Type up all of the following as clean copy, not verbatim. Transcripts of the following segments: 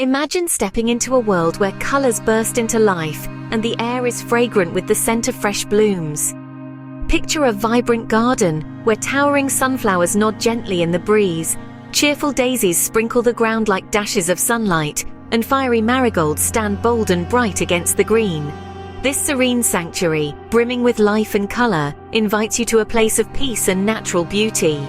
Imagine stepping into a world where colors burst into life and the air is fragrant with the scent of fresh blooms. Picture a vibrant garden where towering sunflowers nod gently in the breeze, cheerful daisies sprinkle the ground like dashes of sunlight, and fiery marigolds stand bold and bright against the green. This serene sanctuary, brimming with life and color, invites you to a place of peace and natural beauty.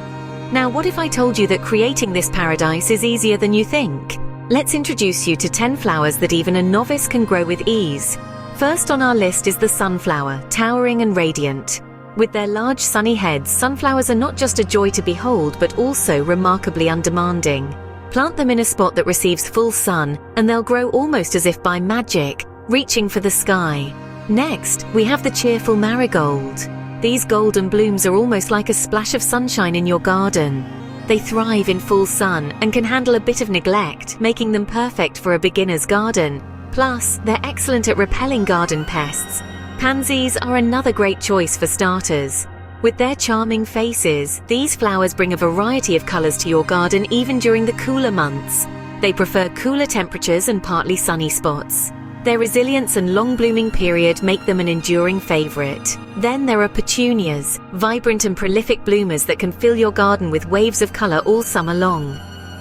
Now, what if I told you that creating this paradise is easier than you think? Let's introduce you to 10 flowers that even a novice can grow with ease. First on our list is the sunflower, towering and radiant. With their large sunny heads, sunflowers are not just a joy to behold, but also remarkably undemanding. Plant them in a spot that receives full sun, and they'll grow almost as if by magic, reaching for the sky. Next, we have the cheerful marigold. These golden blooms are almost like a splash of sunshine in your garden. They thrive in full sun and can handle a bit of neglect, making them perfect for a beginner's garden. Plus, they're excellent at repelling garden pests. Pansies are another great choice for starters. With their charming faces, these flowers bring a variety of colors to your garden even during the cooler months. They prefer cooler temperatures and partly sunny spots. Their resilience and long blooming period make them an enduring favorite. Then there are petunias, vibrant and prolific bloomers that can fill your garden with waves of color all summer long.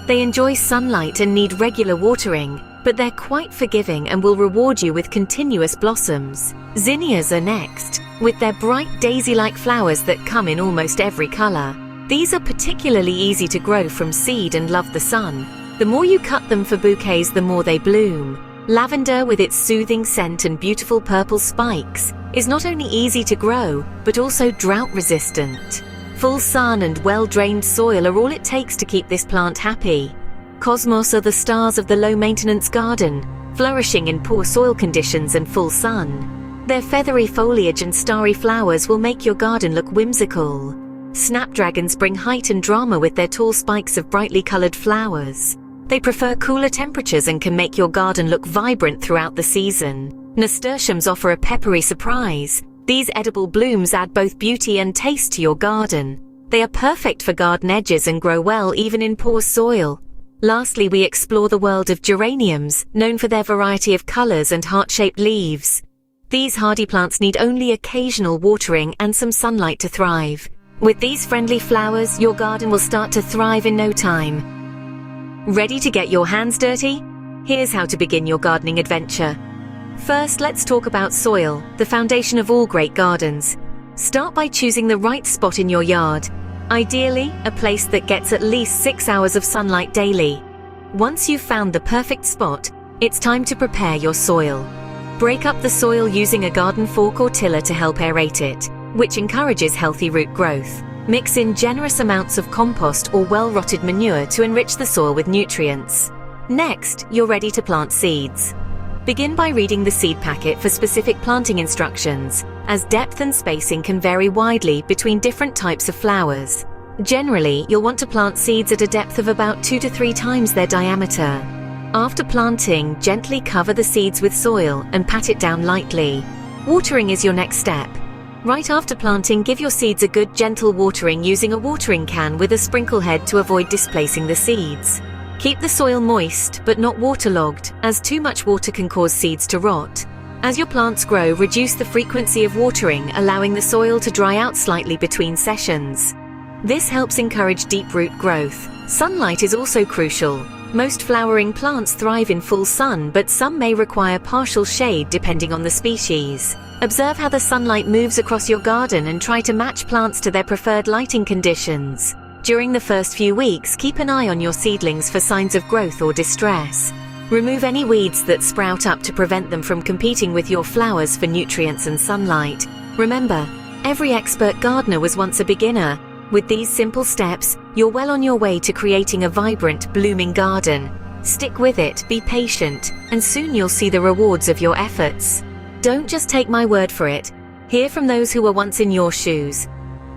They enjoy sunlight and need regular watering, but they're quite forgiving and will reward you with continuous blossoms. Zinnias are next, with their bright daisy-like flowers that come in almost every color. These are particularly easy to grow from seed and love the sun. The more you cut them for bouquets, the more they bloom. Lavender, with its soothing scent and beautiful purple spikes, is not only easy to grow, but also drought-resistant. Full sun and well-drained soil are all it takes to keep this plant happy. Cosmos are the stars of the low-maintenance garden, flourishing in poor soil conditions and full sun. Their feathery foliage and starry flowers will make your garden look whimsical. Snapdragons bring height and drama with their tall spikes of brightly colored flowers. They prefer cooler temperatures and can make your garden look vibrant throughout the season. Nasturtiums offer a peppery surprise. These edible blooms add both beauty and taste to your garden. They are perfect for garden edges and grow well even in poor soil. Lastly, we explore the world of geraniums, known for their variety of colors and heart-shaped leaves. These hardy plants need only occasional watering and some sunlight to thrive. With these friendly flowers, your garden will start to thrive in no time. Ready to get your hands dirty? Here's how to begin your gardening adventure. First, let's talk about soil, the foundation of all great gardens. Start by choosing the right spot in your yard. Ideally, a place that gets at least 6 hours of sunlight daily. Once you've found the perfect spot, it's time to prepare your soil. Break up the soil using a garden fork or tiller to help aerate it, which encourages healthy root growth. Mix in generous amounts of compost or well-rotted manure to enrich the soil with nutrients. Next, you're ready to plant seeds. Begin by reading the seed packet for specific planting instructions, as depth and spacing can vary widely between different types of flowers. Generally, you'll want to plant seeds at a depth of about 2 to 3 times their diameter. After planting, gently cover the seeds with soil and pat it down lightly. Watering is your next step. Right after planting, give your seeds a good gentle watering using a watering can with a sprinkle head to avoid displacing the seeds. Keep the soil moist but not waterlogged, as too much water can cause seeds to rot. As your plants grow, reduce the frequency of watering, allowing the soil to dry out slightly between sessions. This helps encourage deep root growth. Sunlight is also crucial. Most flowering plants thrive in full sun, but some may require partial shade depending on the species. Observe how the sunlight moves across your garden and try to match plants to their preferred lighting conditions. During the first few weeks, keep an eye on your seedlings for signs of growth or distress. Remove any weeds that sprout up to prevent them from competing with your flowers for nutrients and sunlight. Remember, every expert gardener was once a beginner. With these simple steps, you're well on your way to creating a vibrant, blooming garden. Stick with it, be patient, and soon you'll see the rewards of your efforts. Don't just take my word for it. Hear from those who were once in your shoes.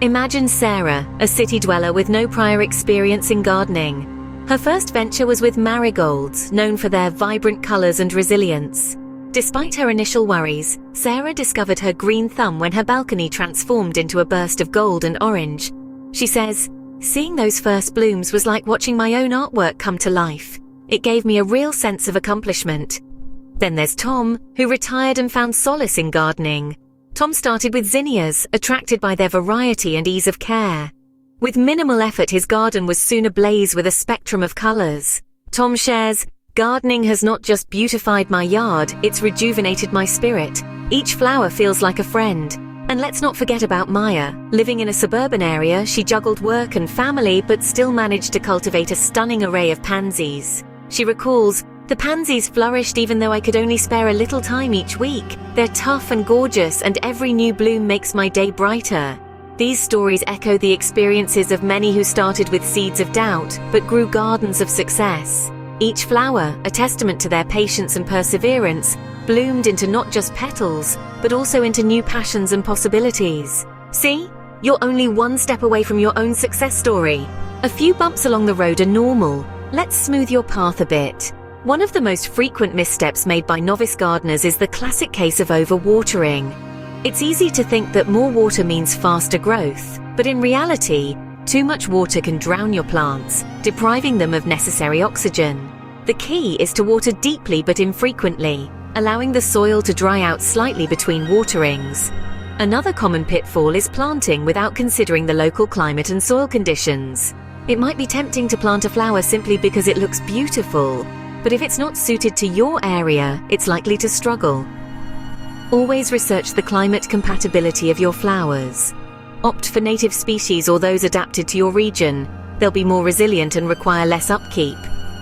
Imagine Sarah, a city dweller with no prior experience in gardening. Her first venture was with marigolds, known for their vibrant colors and resilience. Despite her initial worries, Sarah discovered her green thumb when her balcony transformed into a burst of gold and orange. She says, "Seeing those first blooms was like watching my own artwork come to life. It gave me a real sense of accomplishment. Then there's Tom, who retired and found solace in gardening. Tom started with zinnias, attracted by their variety and ease of care. With minimal effort, his garden was soon ablaze with a spectrum of colors. Tom shares, "Gardening has not just beautified my yard, it's rejuvenated my spirit. Each flower feels like a friend." And let's not forget about Maya. Living in a suburban area, she juggled work and family but still managed to cultivate a stunning array of pansies. She recalls, "The pansies flourished even though I could only spare a little time each week. They're tough and gorgeous, and every new bloom makes my day brighter." These stories echo the experiences of many who started with seeds of doubt but grew gardens of success. Each flower, a testament to their patience and perseverance, bloomed into not just petals, but also into new passions and possibilities. See? You're only one step away from your own success story. A few bumps along the road are normal. Let's smooth your path a bit. One of the most frequent missteps made by novice gardeners is the classic case of overwatering. It's easy to think that more water means faster growth, but in reality, too much water can drown your plants, depriving them of necessary oxygen. The key is to water deeply but infrequently, allowing the soil to dry out slightly between waterings. Another common pitfall is planting without considering the local climate and soil conditions. It might be tempting to plant a flower simply because it looks beautiful, but if it's not suited to your area, it's likely to struggle. Always research the climate compatibility of your flowers. Opt for native species or those adapted to your region. They'll be more resilient and require less upkeep.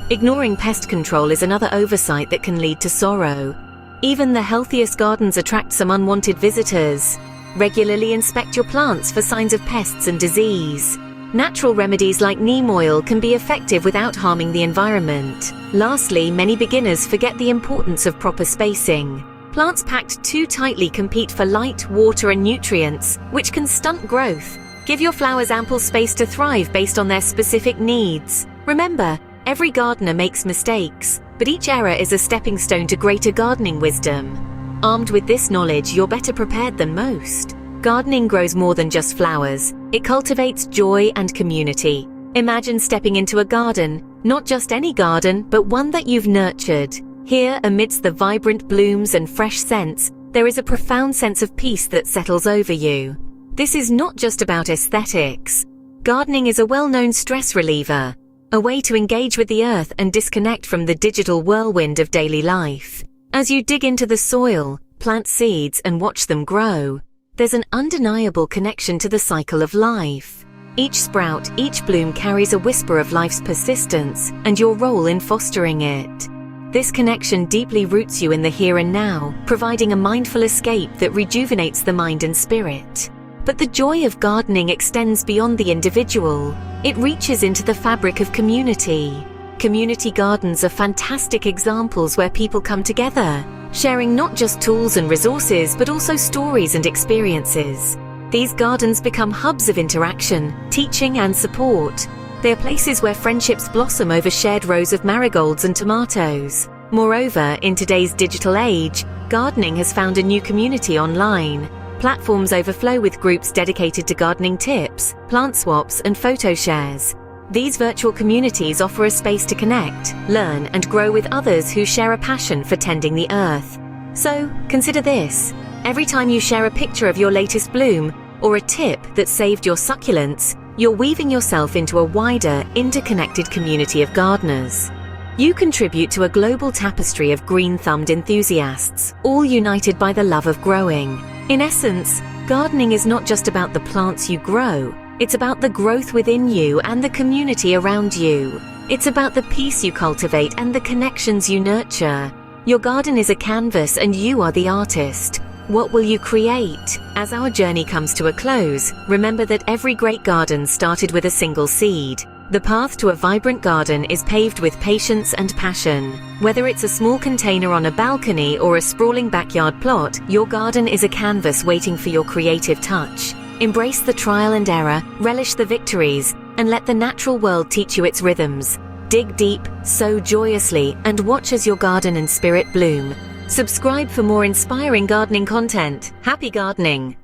Ignoring pest control is another oversight that can lead to sorrow. Even the healthiest gardens attract some unwanted visitors. Regularly inspect your plants for signs of pests and disease. Natural remedies like neem oil can be effective without harming the environment. Lastly, many beginners forget the importance of proper spacing. Plants packed too tightly compete for light, water, and nutrients, which can stunt growth. Give your flowers ample space to thrive based on their specific needs. Remember, every gardener makes mistakes, but each error is a stepping stone to greater gardening wisdom. Armed with this knowledge, you're better prepared than most. Gardening grows more than just flowers. It cultivates joy and community. Imagine stepping into a garden, not just any garden, but one that you've nurtured. Here, amidst the vibrant blooms and fresh scents, there is a profound sense of peace that settles over you. This is not just about aesthetics. Gardening is a well-known stress reliever, a way to engage with the earth and disconnect from the digital whirlwind of daily life. As you dig into the soil, plant seeds, and watch them grow, there's an undeniable connection to the cycle of life. Each sprout, each bloom carries a whisper of life's persistence and your role in fostering it. This connection deeply roots you in the here and now, providing a mindful escape that rejuvenates the mind and spirit. But the joy of gardening extends beyond the individual. It reaches into the fabric of community. Community gardens are fantastic examples where people come together, sharing not just tools and resources, but also stories and experiences. These gardens become hubs of interaction, teaching, and support. They are places where friendships blossom over shared rows of marigolds and tomatoes. Moreover, in today's digital age, gardening has found a new community online. Platforms overflow with groups dedicated to gardening tips, plant swaps, and photo shares. These virtual communities offer a space to connect, learn, and grow with others who share a passion for tending the earth. So, consider this. Every time you share a picture of your latest bloom, or a tip that saved your succulents, you're weaving yourself into a wider, interconnected community of gardeners. You contribute to a global tapestry of green-thumbed enthusiasts, all united by the love of growing. In essence, gardening is not just about the plants you grow, it's about the growth within you and the community around you. It's about the peace you cultivate and the connections you nurture. Your garden is a canvas and you are the artist. What will you create? As our journey comes to a close, remember that every great garden started with a single seed. The path to a vibrant garden is paved with patience and passion. Whether it's a small container on a balcony or a sprawling backyard plot, your garden is a canvas waiting for your creative touch. Embrace the trial and error, relish the victories, and let the natural world teach you its rhythms. Dig deep, sow joyously, and watch as your garden and spirit bloom. Subscribe for more inspiring gardening content. Happy gardening!